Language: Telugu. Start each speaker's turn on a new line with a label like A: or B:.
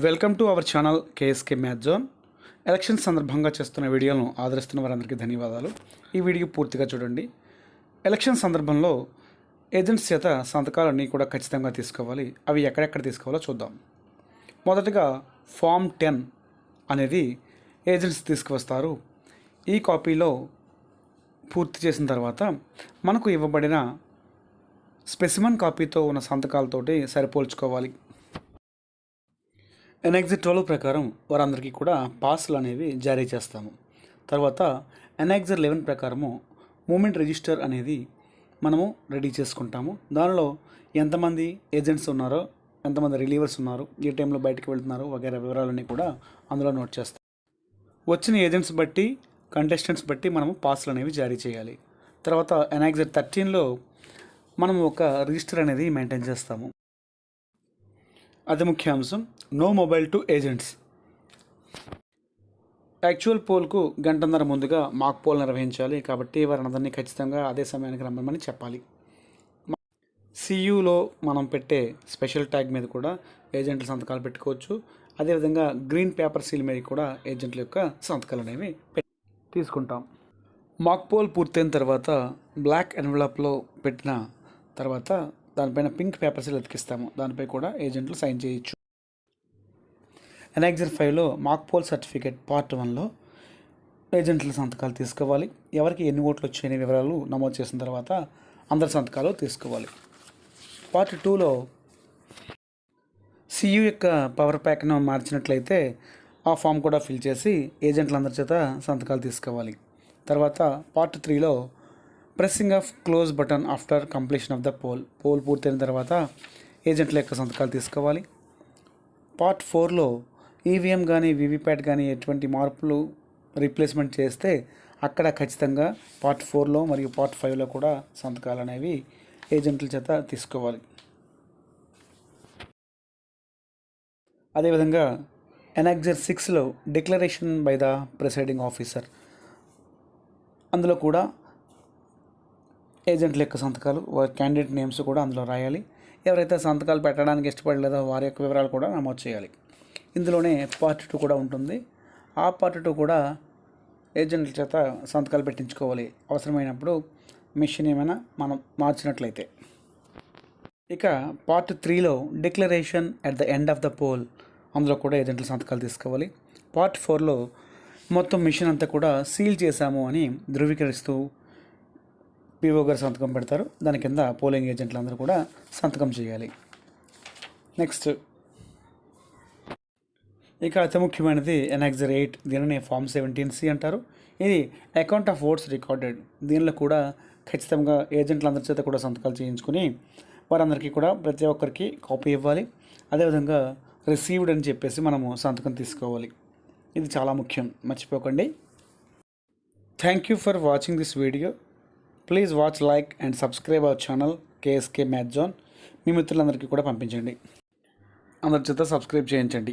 A: Welcome to our channel KSK math zone. Election సందర్భంగా చేస్తున్న వీడియోలను ఆదరిస్తున్న వారందరికీ ధన్యవాదాలు. ఈ వీడియో పూర్తిగా చూడండి. ఎలక్షన్ సందర్భంలో ఏజెంట్స్ చేత సంతకాలన్నీ కూడా ఖచ్చితంగా తీసుకోవాలి. అవి ఎక్కడెక్కడ తీసుకోవాలో చూద్దాం. మొదటగా ఫామ్ 10 అనేది ఏజెంట్స్ తీసుకువస్తారు. ఈ కాపీలో పూర్తి చేసిన తర్వాత మనకు ఇవ్వబడిన స్పెసిమన్ కాపీతో ఉన్న సంతకాలతోటి సరిపోల్చుకోవాలి. ఎన్ఎగ్జిట్ 12 ప్రకారం వారందరికీ కూడా పాస్లు అనేవి జారీ చేస్తాము. తర్వాత ఎన్ఎగ్జిట్ 11 ప్రకారము మూమెంట్ రిజిస్టర్ అనేది మనము రెడీ చేసుకుంటాము. దానిలో ఎంతమంది ఏజెంట్స్ ఉన్నారో, ఎంతమంది రిలీవర్స్ ఉన్నారు, ఏ టైంలో బయటకు వెళ్తున్నారు వగైరా వివరాలన్నీ కూడా అందులో నోట్ చేస్తాం. వచ్చిన ఏజెంట్స్ బట్టి, కంటెస్టెంట్స్ బట్టి మనము పాస్లు అనేవి జారీ చేయాలి. తర్వాత ఎన్ఎగ్జిట్ 13లో మనము ఒక రిజిస్టర్ అనేది మెయింటైన్ చేస్తాము. అతి ముఖ్య అంశం, no mobile to agents. Actual పోల్కు గంటన్నర ముందుగా మాక్ పోల్ నిర్వహించాలి. కాబట్టి వారందరినీ ఖచ్చితంగా అదే సమయానికి రమ్మని చెప్పాలి. సియూలో మనం పెట్టే స్పెషల్ ట్యాగ్ మీద కూడా ఏజెంట్ల సంతకాలు పెట్టుకోవచ్చు. అదేవిధంగా గ్రీన్ పేపర్ సీల్ మీద కూడా ఏజెంట్ల యొక్క సంతకాలు అనేవి తీసుకుంటాం. మాక్ పోల్ పూర్తయిన తర్వాత బ్లాక్ ఎన్వలప్లో పెట్టిన తర్వాత దానిపైన పింక్ పేపర్ సీల్ అతికిస్తాము. దానిపై కూడా ఏజెంట్లు సైన్ చేయొచ్చు. ఎన్ఎగ్జిట్ 5లో మాక్ పోల్ సర్టిఫికేట్ పార్ట్ 1లో ఏజెంట్ల సంతకాలు తీసుకోవాలి. ఎవరికి ఎన్ని ఓట్లు వచ్చాయనే వివరాలు నమోదు చేసిన తర్వాత అందరి సంతకాలు తీసుకోవాలి. పార్ట్ 2లో సియు యొక్క పవర్ ప్యాక్ను మార్చినట్లయితే ఆ ఫామ్ కూడా ఫిల్ చేసి ఏజెంట్లందరి చేత సంతకాలు తీసుకోవాలి. తర్వాత పార్ట్ 3లో pressing of close button after completion of the poll పూర్తయిన తర్వాత ఏజెంట్ల యొక్క సంతకాలు తీసుకోవాలి. పార్ట్ 4లో ఈవీఎం కానీ వీవీప్యాట్ కానీ ఎటువంటి మార్పులు రీప్లేస్మెంట్ చేస్తే అక్కడ ఖచ్చితంగా పార్ట్ 4లో మరియు పార్ట్ 5లో కూడా సంతకాలు అనేవి ఏజెంట్ల చేత తీసుకోవాలి. అదేవిధంగా ఎన్ఎగ్జిట్ 6లో declaration by the presiding officer, అందులో కూడా ఏజెంట్ల యొక్క సంతకాలు, వారి క్యాండిడేట్ నేమ్స్ కూడా అందులో రాయాలి. ఎవరైతే సంతకాలు పెట్టడానికి ఇష్టపడలేదో వారి యొక్క వివరాలు కూడా నమోదు చేయాలి. ఇందులోనే పార్ట్ 2 కూడా ఉంటుంది. ఆ పార్ట్ 2 కూడా ఏజెంట్ల చేత సంతకాలు పెట్టించుకోవాలి అవసరమైనప్పుడు, మిషన్ ఏమైనా మనం మార్చినట్లయితే. ఇక పార్ట్ 3లో declaration at the end of the poll, అందులో కూడా ఏజెంట్ల సంతకాలు తీసుకోవాలి. పార్ట్ 4లో మొత్తం మిషన్ అంతా కూడా సీల్ చేశాము అని ధృవీకరిస్తూ పీఓ గారు సంతకం పెడతారు. దాని కింద పోలింగ్ ఏజెంట్లు అందరూ కూడా సంతకం చేయాలి. నెక్స్ట్ ఇక అతి ముఖ్యమైనది ఎన్ఎగ్జిట్ 8. దీనిని ఫామ్ 17C అంటారు. ఇది అకౌంట్ ఆఫ్ ఓట్స్ రికార్డెడ్. దీనిలో కూడా ఖచ్చితంగా ఏజెంట్లందరి చేత కూడా సంతకాలు చేయించుకుని వారందరికీ కూడా ప్రతి ఒక్కరికి కాపీ ఇవ్వాలి. అదేవిధంగా రిసీవ్డ్ అని చెప్పేసి మనము సంతకం తీసుకోవాలి. ఇది చాలా ముఖ్యం, మర్చిపోకండి. Thank you for watching this video. Please watch, like and subscribe our channel KSK math zone. మీ మిత్రులందరికీ కూడా పంపించండి, అందరి చేత సబ్స్క్రైబ్ చేయించండి.